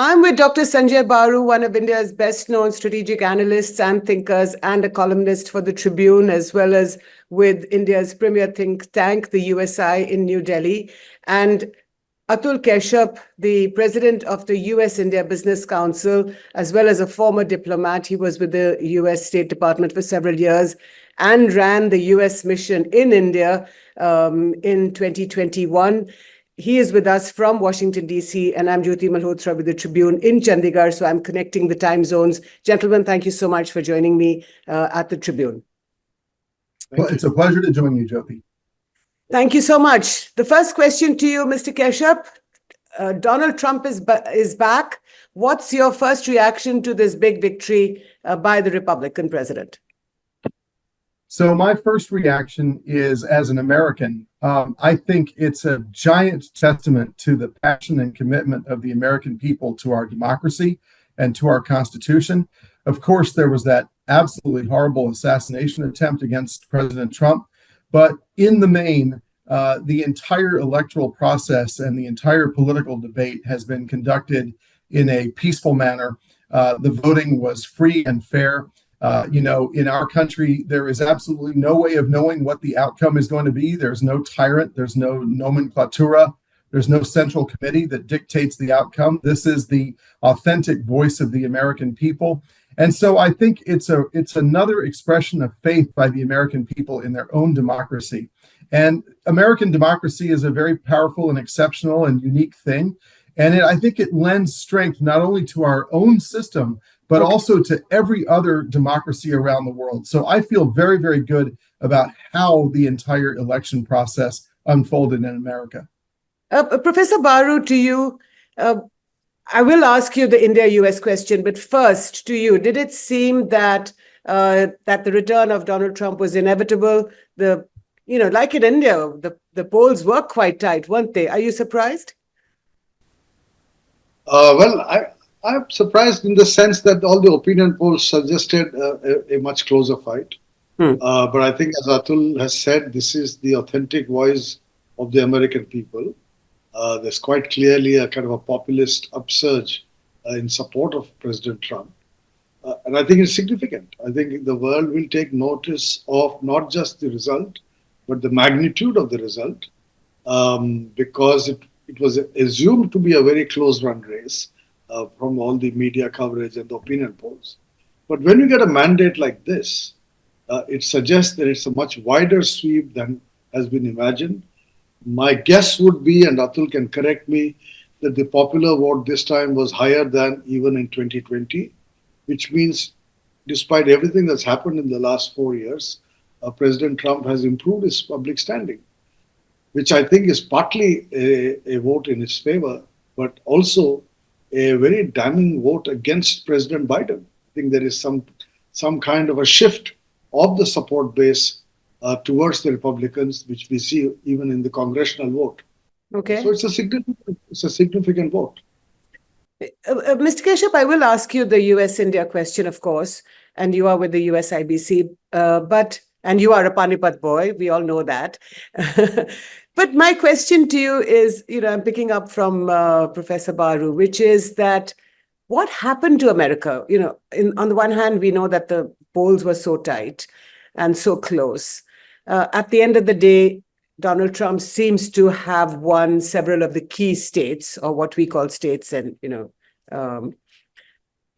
I'm with Dr. Sanjaya Baru, one of India's best-known strategic analysts and thinkers, and a columnist for the Tribune, as well as with India's premier think tank, the USI in New Delhi, and Atul Keshap, the president of the US-India Business Council, as well as a former diplomat. He was with the US State Department for several years and ran the US mission in India in 2021. He is with us from Washington, D.C., and I'm Jyoti Malhotra with the Tribune in Chandigarh, so I'm connecting the time zones. Gentlemen, thank you so much for joining me at the Tribune. Well, it's a pleasure to join you, Jyoti. Thank you so much. The first question to you, Mr. Keshap. Donald Trump is back. What's your first reaction to this big victory by the Republican president? So my first reaction is, as an American, I think it's a giant testament to the passion and commitment of the American people to our democracy and to our Constitution. Of course, there was that absolutely horrible assassination attempt against President Trump. But in the main, the entire electoral process and the entire political debate has been conducted in a peaceful manner. The voting was free and fair. In our country, there is absolutely no way of knowing what the outcome is going to be. There's no tyrant. There's no nomenclatura. There's no central committee that dictates the outcome. This is the authentic voice of the American people. And so I think it's another expression of faith by the American people in their own democracy. And American democracy is a very powerful and exceptional and unique thing. And I think it lends strength not only to our own system, but also to every other democracy around the world. So I feel very, very good about how the entire election process unfolded in America. Professor Baru, to you, I will ask you the India-US question, but first to you, did it seem that the return of Donald Trump was inevitable? Like in India, the polls were quite tight, weren't they? Are you surprised? I'm surprised in the sense that all the opinion polls suggested a much closer fight. But I think, as Atul has said, this is the authentic voice of the American people. There's quite clearly a kind of a populist upsurge in support of President Trump. And I think it's significant. I think the world will take notice of not just the result, but the magnitude of the result, because it was assumed to be a very close run race from all the media coverage and the opinion polls. But when you get a mandate like this, it suggests that it's a much wider sweep than has been imagined. My guess would be, and Atul can correct me, that the popular vote this time was higher than even in 2020, which means despite everything that's happened in the last 4 years, President Trump has improved his public standing, which I think is partly a vote in his favor, but also a very damning vote against President Biden. I think there is some kind of a shift of the support base towards the Republicans, which we see even in the congressional vote. Okay. So it's a significant vote. Mr. Keshap, I will ask you the US-India question, of course, and you are with the USIBC, and you are a Panipat boy. We all know that. But my question to you is, I'm picking up from Professor Baru, which is that what happened to America? On the one hand, we know that the polls were so tight and so close. At the end of the day, Donald Trump seems to have won several of the key states, or what we call states, and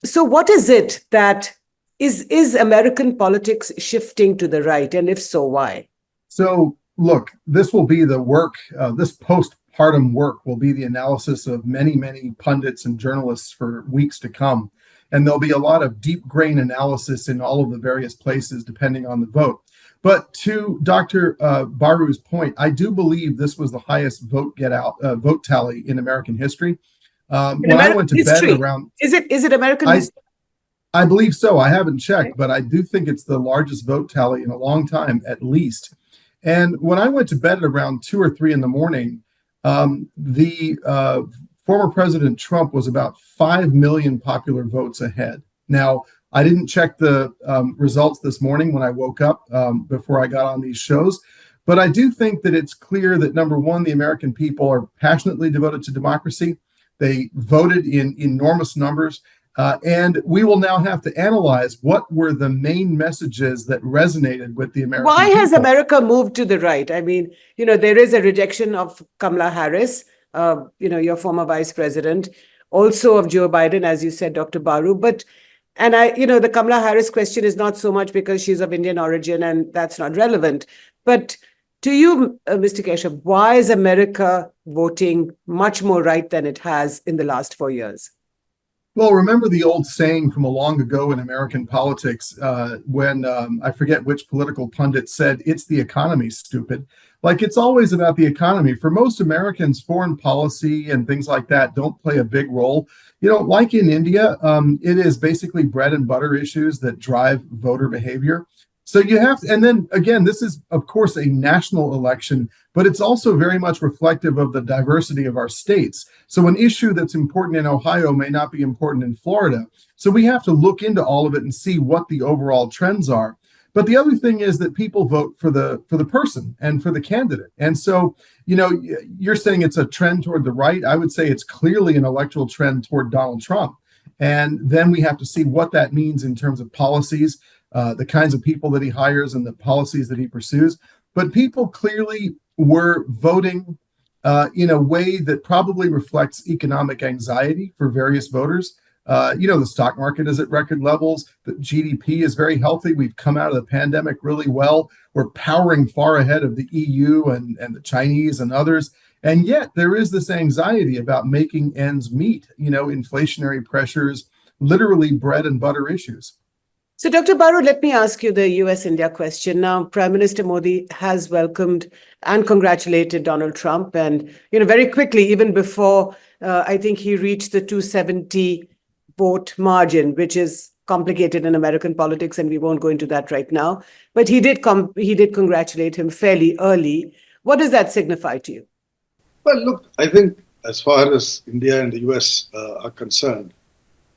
so what is it that is American politics shifting to the right, and if so, why? So look, this will be the work. This postpartum work will be the analysis of many, many pundits and journalists for weeks to come, and there'll be a lot of deep grain analysis in all of the various places depending on the vote. But to Dr. Baru's point, I do believe this was the highest vote tally in American history. When I went to bed around, is it American history? I believe so. I haven't checked, but I do think it's the largest vote tally in a long time, at least. And when I went to bed at around 2 or 3 in the morning, the former President Trump was about 5 million popular votes ahead. Now, I didn't check the results this morning when I woke up before I got on these shows, but I do think that it's clear that, number one, the American people are passionately devoted to democracy. They voted in enormous numbers. And we will now have to analyze what were the main messages that resonated with the American Why has people. America moved to the right? I mean, there is a rejection of Kamala Harris, your former vice president, also of Joe Biden, as you said, Dr. Baru. And the Kamala Harris question is not so much because she's of Indian origin and that's not relevant. But to you, Mr. Keshap, why is America voting much more right than it has in the last 4 years? Well, remember the old saying from a long ago in American politics when I forget which political pundit said, "It's the economy, stupid." Like, it's always about the economy. For most Americans, foreign policy and things like that don't play a big role. Like in India, it is basically bread and butter issues that drive voter behavior. So you have to, and then again, this is, of course, a national election, but it's also very much reflective of the diversity of our states. So an issue that's important in Ohio may not be important in Florida. So we have to look into all of it and see what the overall trends are. But the other thing is that people vote for the person and for the candidate. And so, you're saying it's a trend toward the right. I would say it's clearly an electoral trend toward Donald Trump. And then we have to see what that means in terms of policies, the kinds of people that he hires and the policies that he pursues. But people clearly were voting in a way that probably reflects economic anxiety for various voters. The stock market is at record levels. The GDP is very healthy. We've come out of the pandemic really well. We're powering far ahead of the EU and the Chinese and others. And yet there is this anxiety about making ends meet, inflationary pressures, literally bread and butter issues. So, Dr. Baru, let me ask you the US-India question. Now, Prime Minister Modi has welcomed and congratulated Donald Trump. And, very quickly, even before I think he reached the 270 vote margin, which is complicated in American politics, and we won't go into that right now. But he did congratulate him fairly early. What does that signify to you? Well, look, I think as far as India and the US are concerned,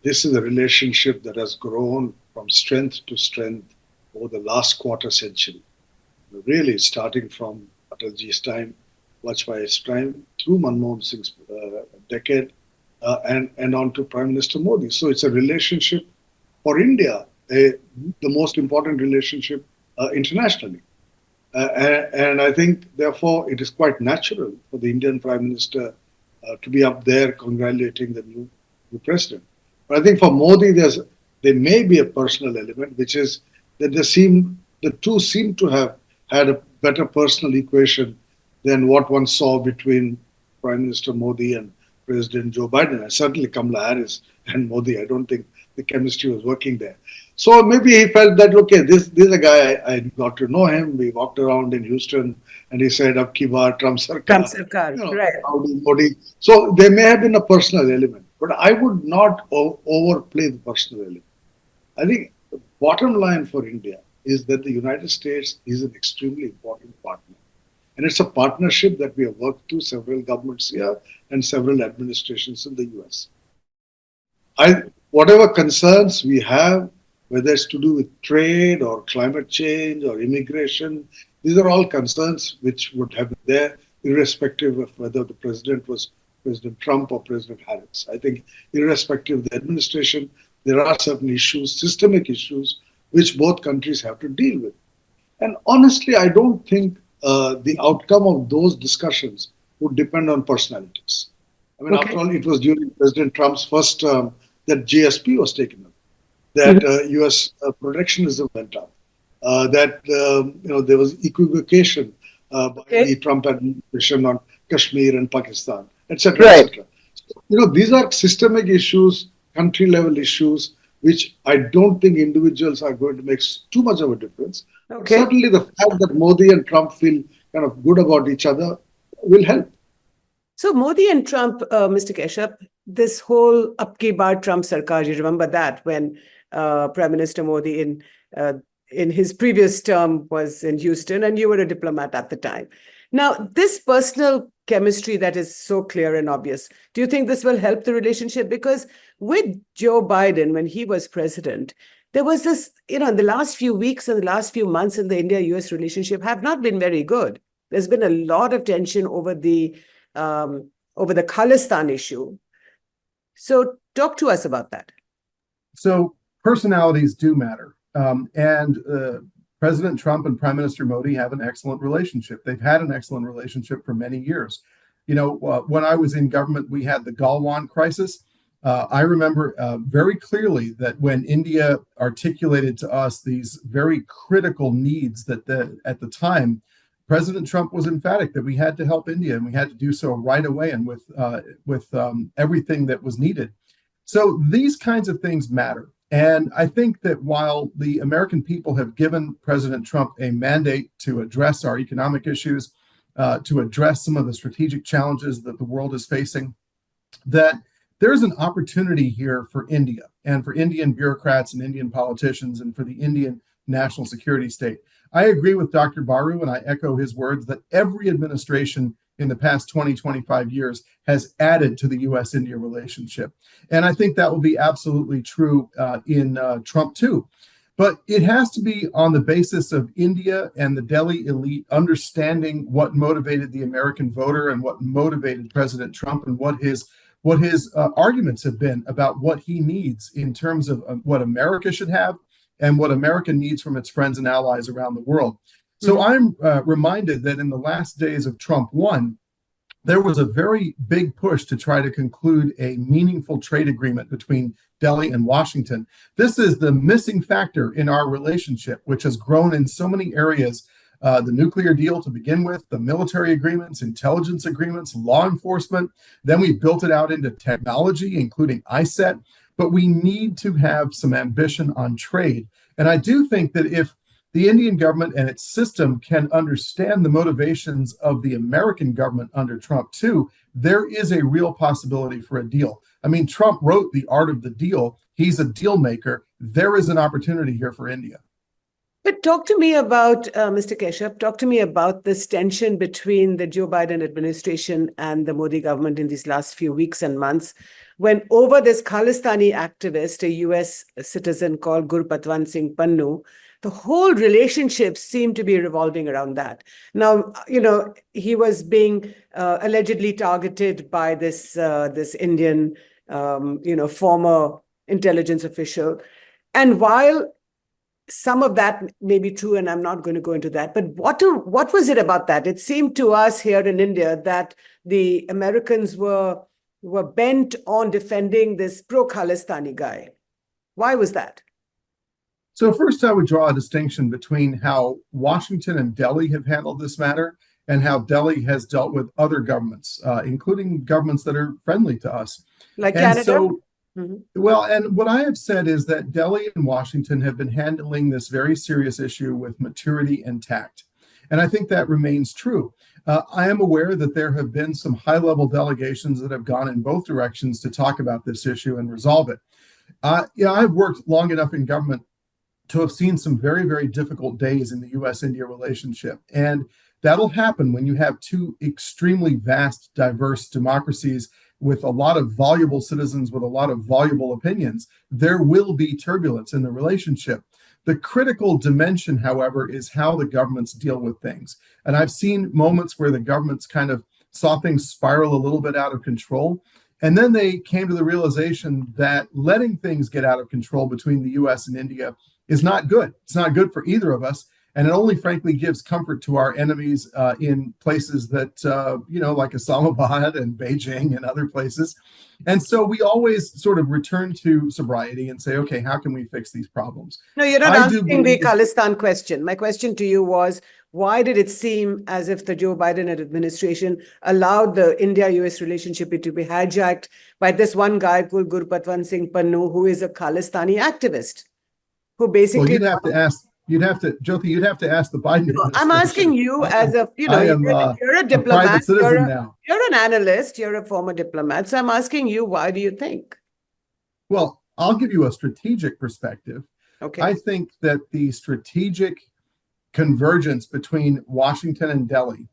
this is a relationship that has grown from strength to strength over the last quarter century. Really starting from Atalji's time, Vajpayee's time, through Manmohan Singh's decade, and on to Prime Minister Modi. So it's a relationship for India, the most important relationship internationally. And I think, therefore, it is quite natural for the Indian Prime Minister to be up there congratulating the new president. But I think for Modi, there may be a personal element, which is that the two seem to have had a better personal equation than what one saw between Prime Minister Modi and President Joe Biden. And certainly Kamala Harris and Modi, I don't think the chemistry was working there. So maybe he felt that, okay, this is a guy, I got to know him. We walked around in Houston and he said, "Ab ki baar, Trump Sarkar." Trump Sarkar, right. Modi. So there may have been a personal element, but I would not overplay the personal element. I think the bottom line for India is that the United States is an extremely important partner. And it's a partnership that we have worked through several governments here and several administrations in the US. Whatever concerns we have, whether it's to do with trade or climate change or immigration, these are all concerns which would have been there, irrespective of whether the president was President Trump or President Harris. I think irrespective of the administration, there are certain issues, systemic issues, which both countries have to deal with. And honestly, I don't think the outcome of those discussions would depend on personalities. I mean, after all, it was during President Trump's first term that GSP was taken up, that U.S. protectionism went up, that there was equivocation by the Trump administration on Kashmir and Pakistan, etc. Right. etc. So, these are systemic issues, country-level issues, which I don't think individuals are going to make too much of a difference. Okay. Certainly, the fact that Modi and Trump feel kind of good about each other will help. So Modi and Trump, Mr. Keshap, this whole Ab ki baar Trump Sarkar, you remember that when Prime Minister Modi in his previous term was in Houston and you were a diplomat at the time. Now, this personal chemistry that is so clear and obvious, do you think this will help the relationship? Because with Joe Biden, when he was president, there was this, in the last few weeks and the last few months in the India-US relationship have not been very good. There's been a lot of tension over the Khalistan issue. So talk to us about that. So personalities do matter. And President Trump and Prime Minister Modi have an excellent relationship. They've had an excellent relationship for many years. When I was in government, we had the Galwan crisis. I remember very clearly that when India articulated to us these very critical needs that at the time, President Trump was emphatic that we had to help India, and we had to do so right away and with everything that was needed. So these kinds of things matter. And I think that while the American people have given President Trump a mandate to address our economic issues, to address some of the strategic challenges that the world is facing, that there's an opportunity here for India and for Indian bureaucrats and Indian politicians and for the Indian national security state. I agree with Dr. Baru, and I echo his words that every administration in the past 20, 25 years has added to the U.S.-India relationship. And I think that will be absolutely true in Trump too. But it has to be on the basis of India and the Delhi elite understanding what motivated the American voter and what motivated President Trump and what his arguments have been about what he needs in terms of what America should have and what America needs from its friends and allies around the world. So I'm reminded that in the last days of Trump 1, there was a very big push to try to conclude a meaningful trade agreement between Delhi and Washington. This is the missing factor in our relationship, which has grown in so many areas. The nuclear deal to begin with, the military agreements, intelligence agreements, law enforcement. Then we built it out into technology, including ISET. But we need to have some ambition on trade. And I do think that if the Indian government and its system can understand the motivations of the American government under Trump too, there is a real possibility for a deal. I mean, Trump wrote The Art of the Deal. He's a deal maker. There is an opportunity here for India. But talk to me about, Mr. Keshap, talk to me about this tension between the Joe Biden administration and the Modi government in these last few weeks and months, when over this Khalistani activist, a US citizen called Gurpatwant Singh Pannun, the whole relationship seemed to be revolving around that. Now, he was being allegedly targeted by this Indian, former intelligence official. And while some of that may be true, and I'm not going to go into that, but what was it about that? It seemed to us here in India that the Americans were bent on defending this pro-Khalistani guy. Why was that? So first, I would draw a distinction between how Washington and Delhi have handled this matter and how Delhi has dealt with other governments, including governments that are friendly to us. Like Canada? Well, and what I have said is that Delhi and Washington have been handling this very serious issue with maturity and tact. And I think that remains true. I am aware that there have been some high-level delegations that have gone in both directions to talk about this issue and resolve it. I've worked long enough in government to have seen some very, very difficult days in the U.S.-India relationship. And that'll happen when you have two extremely vast, diverse democracies with a lot of voluble citizens with a lot of voluble opinions. There will be turbulence in the relationship. The critical dimension, however, is how the governments deal with things. And I've seen moments where the governments kind of saw things spiral a little bit out of control. And then they came to the realization that letting things get out of control between the US and India is not good. It's not good for either of us. And it only, frankly, gives comfort to our enemies in places that, like Islamabad and Beijing and other places. And so we always sort of return to sobriety and say, okay, how can we fix these problems? No, you're not answering the Khalistan question. My question to you was, why did it seem as if the Joe Biden administration allowed the India-US relationship to be hijacked by this one guy called Gurpatwant Singh Pannun, who is a Khalistani activist, who basically... Well, Jyoti, you'd have to ask the Biden administration. I'm asking you as a, you're a diplomat, private citizen now. You're an analyst, you're a former diplomat. So I'm asking you, why do you think? Well, I'll give you a strategic perspective. Okay. I think that the strategic convergence between Washington and Delhi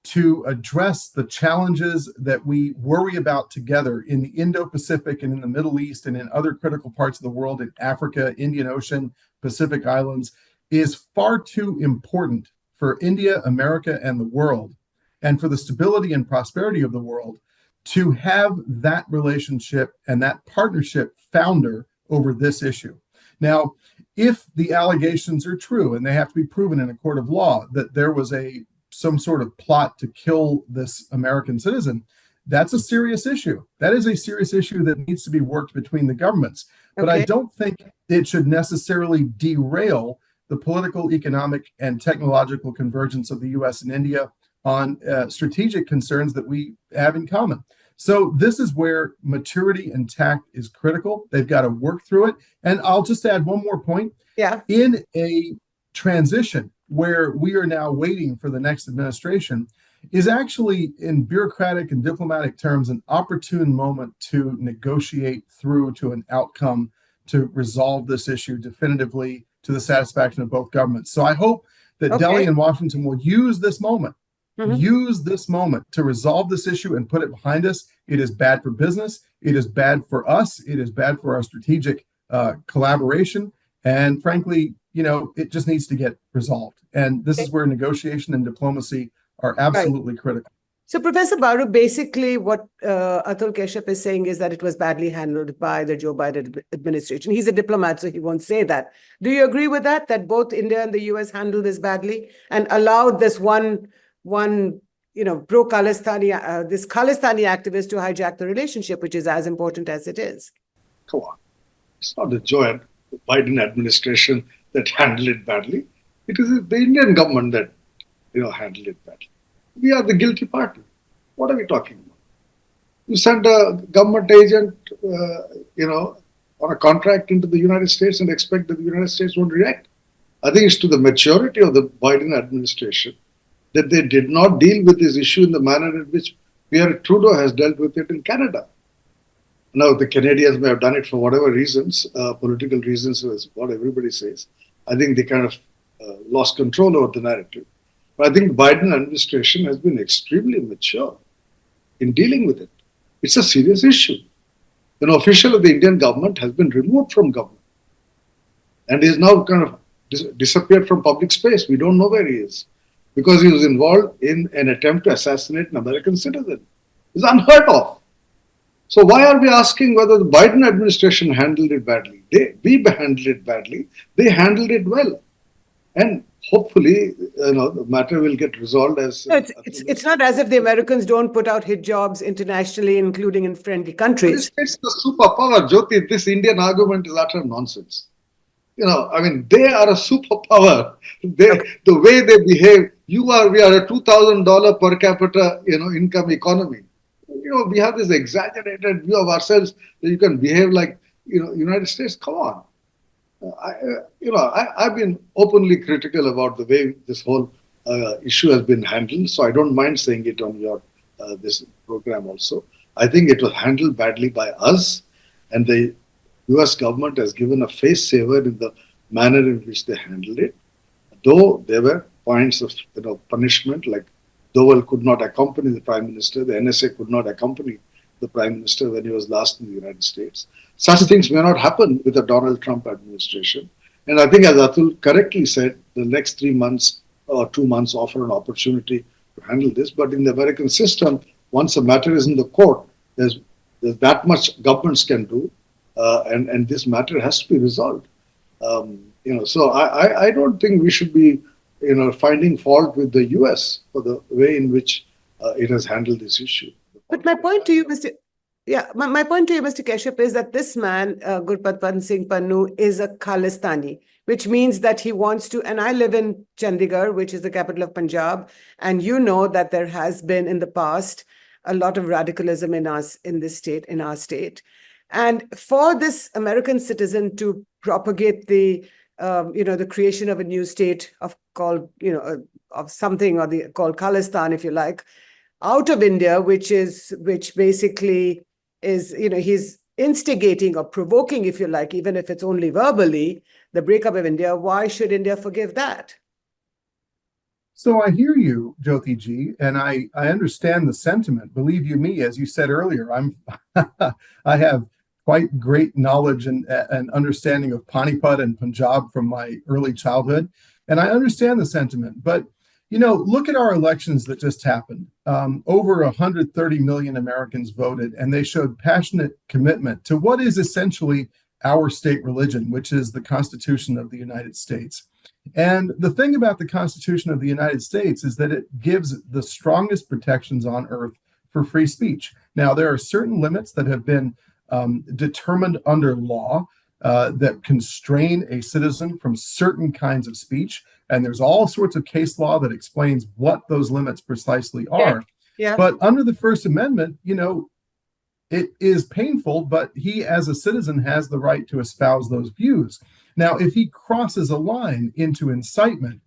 to address the challenges that we worry about together in the Indo-Pacific and in the Middle East and in other critical parts of the world, in Africa, Indian Ocean, Pacific Islands, is far too important for India, America, and the world, and for the stability and prosperity of the world, to have that relationship and that partnership founder over this issue. Now, if the allegations are true, and they have to be proven in a court of law, that there was some sort of plot to kill this American citizen, that's a serious issue. That is a serious issue that needs to be worked between the governments. But I don't think it should necessarily derail the political, economic, and technological convergence of the U.S. and India on strategic concerns that we have in common. So this is where maturity and tact is critical. They've got to work through it. And I'll just add one more point. Yeah. In a transition where we are now waiting for the next administration, is actually, in bureaucratic and diplomatic terms, an opportune moment to negotiate through to an outcome to resolve this issue definitively to the satisfaction of both governments. So I hope that Delhi and Washington will use this moment to resolve this issue and put it behind us. It is bad for business. It is bad for us. It is bad for our strategic collaboration. And frankly, it just needs to get resolved. And this is where negotiation and diplomacy are absolutely critical. So, Professor Baru, basically what Atul Keshap is saying is that it was badly handled by the Joe Biden administration. He's a diplomat, so he won't say that. Do you agree with that both India and the US handled this badly and allowed this one pro-Khalistani, this Khalistani activist to hijack the relationship, which is as important as it is? Come on. It's not the Joe Biden administration that handled it badly. It is the Indian government that handled it badly. We are the guilty party. What are we talking about? You send a government agent, on a contract into the United States and expect that the United States won't react. I think it's to the maturity of the Biden administration that they did not deal with this issue in the manner in which Pierre Trudeau has dealt with it in Canada. Now, the Canadians may have done it for whatever reasons, political reasons, is what everybody says. I think they kind of lost control over the narrative. But I think the Biden administration has been extremely mature in dealing with it. It's a serious issue. An official of the Indian government has been removed from government and is now kind of disappeared from public space. We don't know where he is because he was involved in an attempt to assassinate an American citizen. It's unheard of. So why are we asking whether the Biden administration handled it badly? We handled it badly. They handled it well. And hopefully, the matter will get resolved as... No, it's not as if the Americans don't put out hijabs internationally, including in friendly countries. It's the superpower, Jyoti. This Indian argument is utter nonsense. They are a superpower. The way they behave, we are a $2,000 per capita, income economy. We have this exaggerated view of ourselves that you can behave like, United States. Come on. I've been openly critical about the way this whole issue has been handled, so I don't mind saying it on your this program also. I think it was handled badly by us, and the U.S. government has given a face saver in the manner in which they handled it. Though there were points of punishment, like Dowell could not accompany the Prime Minister, the NSA could not accompany the Prime Minister when he was last in the United States. Such things may not happen with the Donald Trump administration. And I think, as Atul correctly said, the next 3 months or 2 months offer an opportunity to handle this. But in the American system, once a matter is in the court, there's that much governments can do, and this matter has to be resolved. So I don't think we should be, finding fault with the U.S. for the way in which it has handled this issue. But my point to you, Mr. Keshap, is that this man, Gurpatwant Singh Pannun, is a Khalistani, which means that he wants to, and I live in Chandigarh, which is the capital of Punjab, and that there has been in the past a lot of radicalism in our state. And for this American citizen to propagate the creation of a new state called Khalistan, if you like, out of India, which basically is, he's instigating or provoking, if you like, even if it's only verbally, the breakup of India. Why should India forgive that? So I hear you, Jyoti ji, and I understand the sentiment. Believe you me, as you said earlier, I have quite great knowledge and understanding of Panipat and Punjab from my early childhood, and I understand the sentiment. But Look at our elections that just happened. Over 130 million Americans voted, and they showed passionate commitment to what is essentially our state religion, which is the Constitution of the United States. And the thing about the Constitution of the United States is that it gives the strongest protections on earth for free speech. Now, there are certain limits that have been determined under law that constrain a citizen from certain kinds of speech. And there's all sorts of case law that explains what those limits precisely are. Yeah. But under the First Amendment, it is painful, but he as a citizen has the right to espouse those views. Now, if he crosses a line into incitement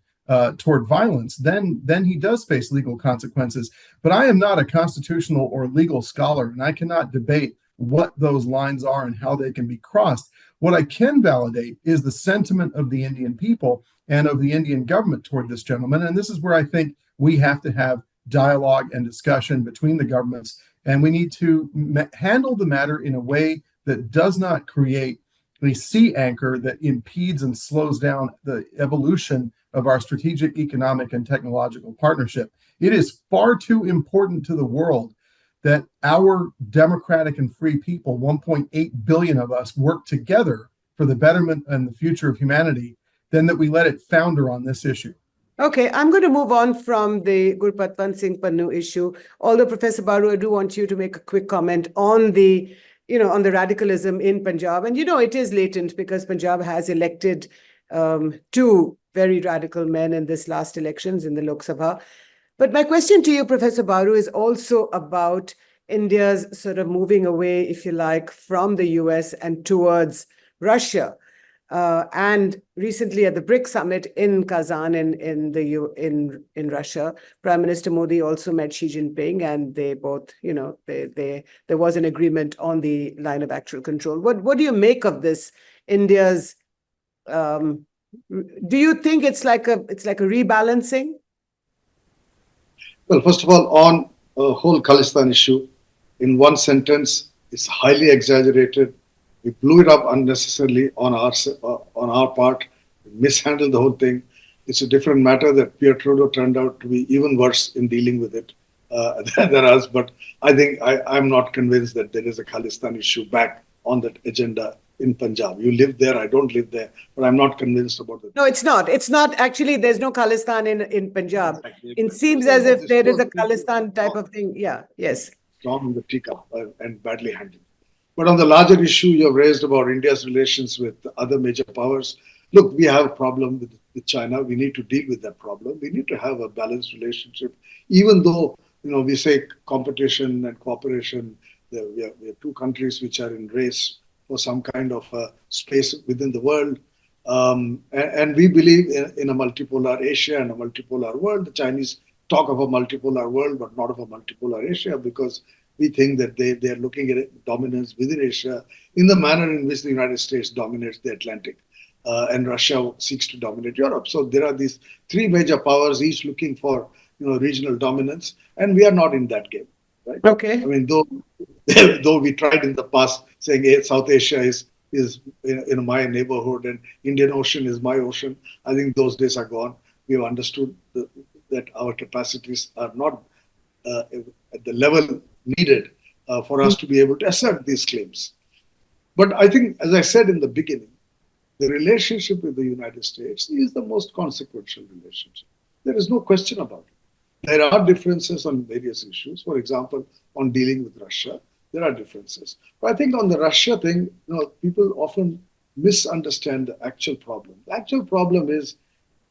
toward violence, then he does face legal consequences. But I am not a constitutional or legal scholar, and I cannot debate what those lines are and how they can be crossed. What I can validate is the sentiment of the Indian people and of the Indian government toward this gentleman. And this is where I think we have to have dialogue and discussion between the governments. And we need to handle the matter in a way that does not create a sea anchor that impedes and slows down the evolution of our strategic, economic, and technological partnership. It is far too important to the world that our democratic and free people, 1.8 billion of us, work together for the betterment and the future of humanity than that we let it founder on this issue. Okay, I'm going to move on from the Gurpatwant Singh Pannun issue. Although, Professor Baru, I do want you to make a quick comment on the, on the radicalism in Punjab. And, it is latent because Punjab has elected two very radical men in this last elections in the Lok Sabha. But my question to you, Professor Baru, is also about India's sort of moving away, if you like, from the US and towards Russia. And recently at the BRICS summit in Kazan in Russia, Prime Minister Modi also met Xi Jinping, and they both, there was an agreement on the line of actual control. What do you make of this? India's, do you think it's like a rebalancing? Well, first of all, on a whole Khalistan issue, in one sentence, it's highly exaggerated. We blew it up unnecessarily on our part, mishandled the whole thing. It's a different matter that Pierre Trudeau turned out to be even worse in dealing with it than us. But I think I'm not convinced that there is a Khalistan issue back on that agenda in Punjab. You live there, I don't live there, but I'm not convinced about it. No, it's not. It's not. Actually, there's no Khalistan in Punjab. Exactly. It seems as if there is a Khalistan type of thing. Yeah, yes. From the teacup and badly handled. But on the larger issue you have raised about India's relations with other major powers, look, we have a problem with China. We need to deal with that problem. We need to have a balanced relationship, even though, we say competition and cooperation. We have two countries which are in race for some kind of space within the world. And we believe in a multipolar Asia and a multipolar world. The Chinese talk of a multipolar world, but not of a multipolar Asia, because we think that they are looking at dominance within Asia in the manner in which the United States dominates the Atlantic and Russia seeks to dominate Europe. So there are these three major powers, each looking for regional dominance, and we are not in that game, right? Okay. I mean, though we tried in the past saying, hey, South Asia is in my neighborhood and Indian Ocean is my ocean, I think those days are gone. We have understood that our capacities are not at the level needed for us to be able to assert these claims. But I think, as I said in the beginning, the relationship with the United States is the most consequential relationship. There is no question about it. There are differences on various issues. For example, on dealing with Russia, there are differences. But I think on the Russia thing, people often misunderstand the actual problem. The actual problem is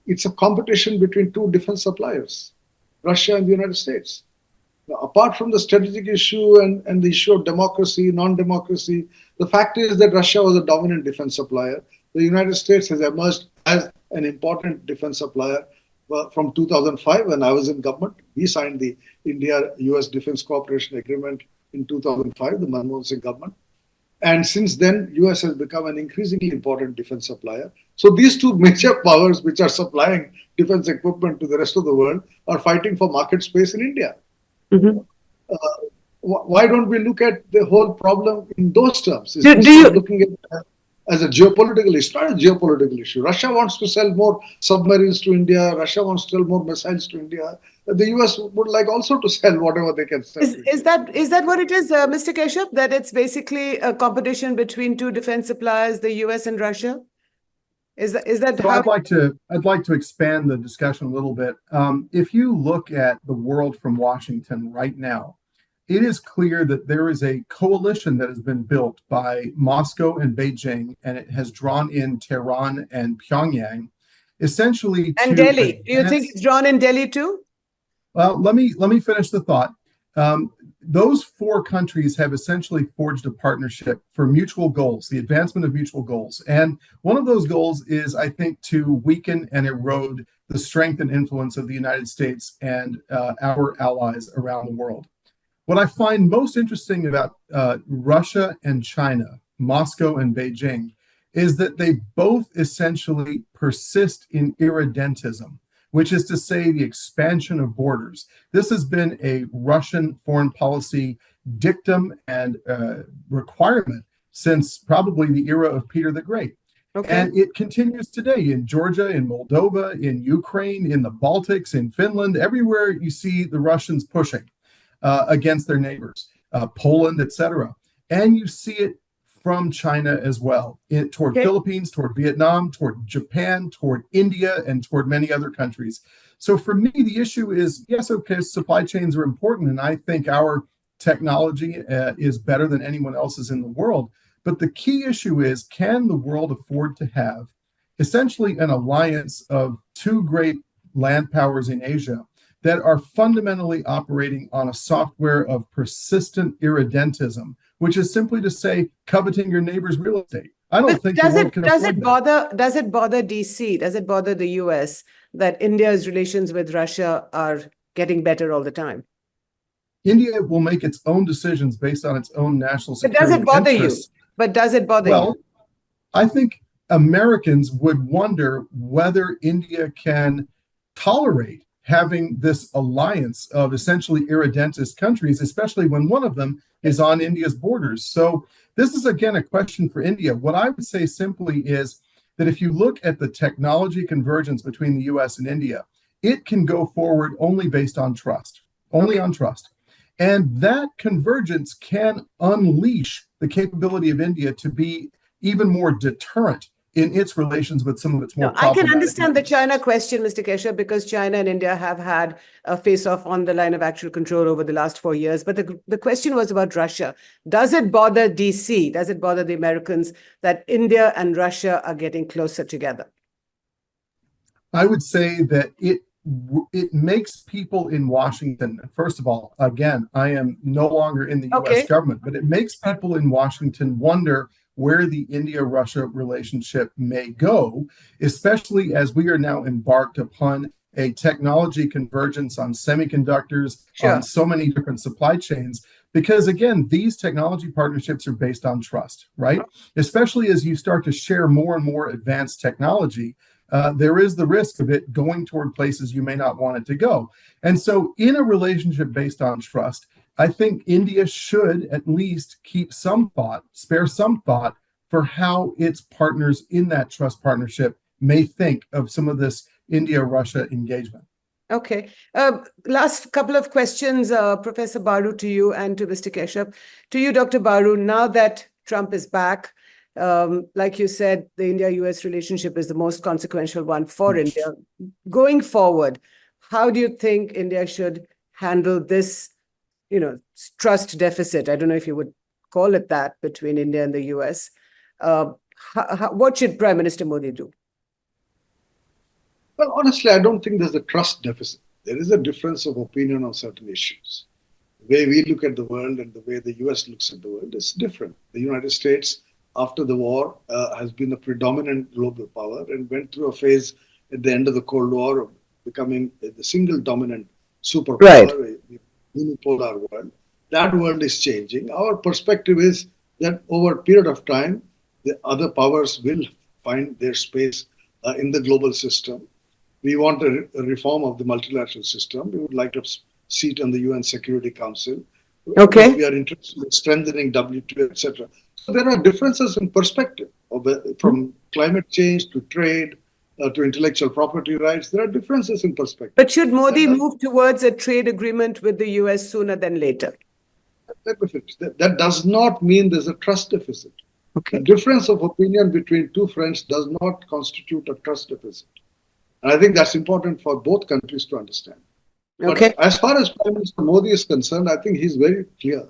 it's a competition between two different suppliers, Russia and the United States. Now, apart from the strategic issue and the issue of democracy, non-democracy, the fact is that Russia was a dominant defense supplier. The United States has emerged as an important defense supplier from 2005 when I was in government. We signed the India-US Defense Cooperation Agreement in 2005, the Manmohan Singh government. And since then, US has become an increasingly important defense supplier. So these two major powers which are supplying defense equipment to the rest of the world are fighting for market space in India. Mm-hmm. Why don't we look at the whole problem in those terms? Do you, looking at as a geopolitical, it's not a geopolitical issue. Russia wants to sell more submarines to India. Russia wants to sell more missiles to India. The US would like also to sell whatever they can sell. Is that what it is, Mr. Keshap? That it's basically a competition between two defense suppliers, the US and Russia? Is that So how? I'd like to expand the discussion a little bit. If you look at the world from Washington right now, it is clear that there is a coalition that has been built by Moscow and Beijing, and it has drawn in Tehran and Pyongyang, essentially And to Delhi. Do you think it's drawn in Delhi too? Well, let me finish the thought. Those four countries have essentially forged a partnership for mutual goals, the advancement of mutual goals. And one of those goals is, I think, to weaken and erode the strength and influence of the United States and our allies around the world. What I find most interesting about Russia and China, Moscow and Beijing, is that they both essentially persist in irredentism, which is to say the expansion of borders. This has been a Russian foreign policy dictum and requirement since probably the era of Peter the Great. Okay. And it continues today in Georgia, in Moldova, in Ukraine, in the Baltics, in Finland, everywhere you see the Russians pushing against their neighbors, Poland, etc. And you see it from China as well, toward Philippines, toward Vietnam, toward Japan, toward India, and toward many other countries. So for me, the issue is, yes, okay, supply chains are important, and I think our technology is better than anyone else's in the world. But the key issue is, can the world afford to have essentially an alliance of two great land powers in Asia that are fundamentally operating on a software of persistent irredentism, which is simply to say coveting your neighbor's real estate? I don't think does it bother DC? Does it bother the US that India's relations with Russia are getting better all the time? India will make its own decisions based on its own national security. But does it bother you? But does it bother you? Well, I think Americans would wonder whether India can tolerate having this alliance of essentially irredentist countries, especially when one of them is on India's borders. So this is, again, a question for India. What I would say simply is that if you look at the technology convergence between the US and India, it can go forward only based on trust, only on trust. And that convergence can unleash the capability of India to be even more deterrent in its relations with some of its more problematic. I can understand the China question, Mr. Keshap, because China and India have had a face-off on the line of actual control over the last 4 years. But the question was about Russia. Does it bother DC? Does it bother the Americans that India and Russia are getting closer together? I would say that it makes people in Washington, first of all, again, I am no longer in the US government, but it makes people in Washington wonder where the India-Russia relationship may go, especially as we are now embarked upon a technology convergence on semiconductors, on so many different supply chains. Because again, these technology partnerships are based on trust, right? Especially as you start to share more and more advanced technology, there is the risk of it going toward places you may not want it to go. And so in a relationship based on trust, I think India should at least keep some thought, spare some thought for how its partners in that trust partnership may think of some of this India-Russia engagement. Okay. Last couple of questions, Professor Baru, to you and to Mr. Keshap. To you, Dr. Baru, now that Trump is back, like you said, the India-US relationship is the most consequential one for India. Going forward, how do you think India should handle this trust deficit? I don't know if you would call it that, between India and the US. What should Prime Minister Modi do? Well, honestly, I don't think there's a trust deficit. There is a difference of opinion on certain issues. The way we look at the world and the way the US looks at the world is different. The United States, after the war, has been a predominant global power and went through a phase at the end of the Cold War of becoming the single dominant superpower. Unipolar world. That world is changing. Our perspective is that over a period of time, the other powers will find their space in the global system. We want a reform of the multilateral system. We would like to see it on the UN Security Council. We are interested in strengthening WTO, etc. So there are differences in perspective. from climate change to trade to intellectual property rights. There are differences in perspective. But should Modi move towards a trade agreement with the US sooner than later? Let me finish. That does not mean there's a trust deficit. Okay. The difference of opinion between two friends does not constitute a trust deficit. And I think that's important for both countries to understand. Okay. But as far as Prime Minister Modi is concerned, I think he's very clear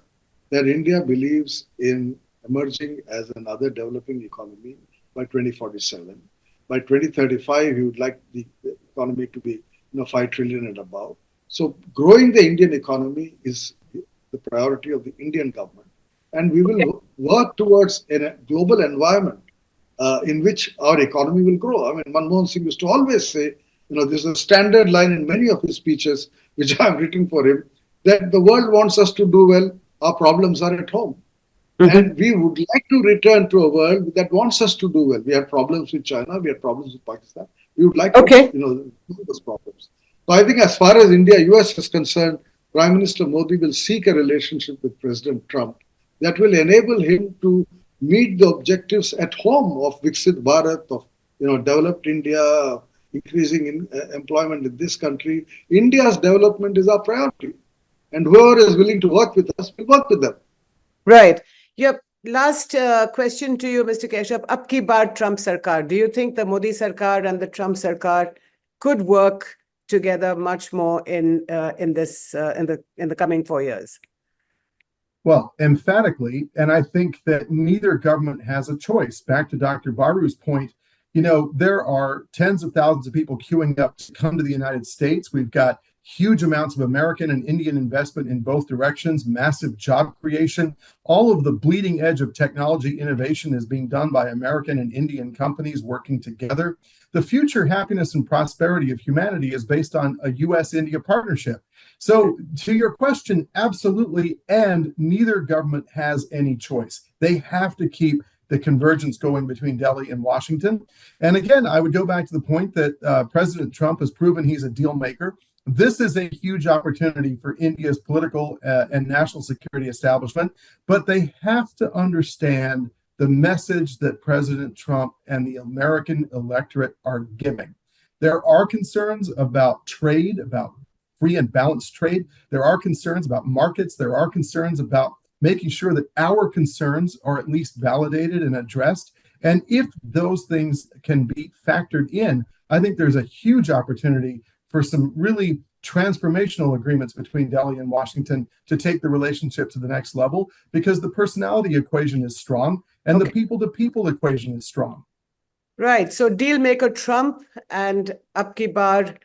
that India believes in emerging as another developing economy by 2047. By 2035, he would like the economy to be 5 trillion and above. So growing the Indian economy is the priority of the Indian government. And we will work towards a global environment in which our economy will grow. I mean, Manmohan Singh used to always say, there's a standard line in many of his speeches, which I've written for him, that the world wants us to do well, our problems are at home. Mm-hmm. And we would like to return to a world that wants us to do well. We have problems with China, we have problems with Pakistan. We would like to, do those problems. So I think as far as India, US is concerned, Prime Minister Modi will seek a relationship with President Trump that will enable him to meet the objectives at home of Viksit Bharat, of developed India, increasing employment in this country. India's development is our priority. And whoever is willing to work with us, will work with them. Right. Yep. Last question to you, Mr. Keshap. Ab ki baar Trump Sarkar. Do you think the Modi Sarkar and the Trump Sarkar could work together much more in the coming 4 years? Well, emphatically, and I think that neither government has a choice. Back to Dr. Baru's point, there are tens of thousands of people queuing up to come to the United States. We've got huge amounts of American and Indian investment in both directions, massive job creation. All of the bleeding edge of technology innovation is being done by American and Indian companies working together. The future happiness and prosperity of humanity is based on a US-India partnership. So to your question, absolutely, and neither government has any choice. They have to keep the convergence going between Delhi and Washington. And again, I would go back to the point that President Trump has proven he's a deal maker. This is a huge opportunity for India's political and national security establishment, but they have to understand the message that President Trump and the American electorate are giving. There are concerns about trade, about free and balanced trade. There are concerns about markets. There are concerns about making sure that our concerns are at least validated and addressed. And if those things can be factored in, I think there's a huge opportunity for some really transformational agreements between Delhi and Washington to take the relationship to the next level, because the personality equation is strong and the people-to-people equation is strong. Right. So deal maker Trump and ab ki baar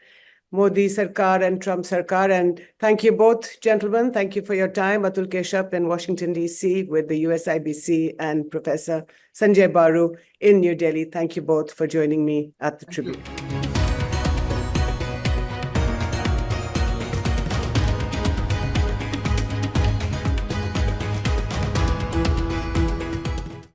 Modi Sarkar and Trump Sarkar. And thank you both, gentlemen. Thank you for your time. Atul Keshap in Washington, D.C. with the USIBC and Professor Sanjay Baru in New Delhi. Thank you both for joining me at the Tribune.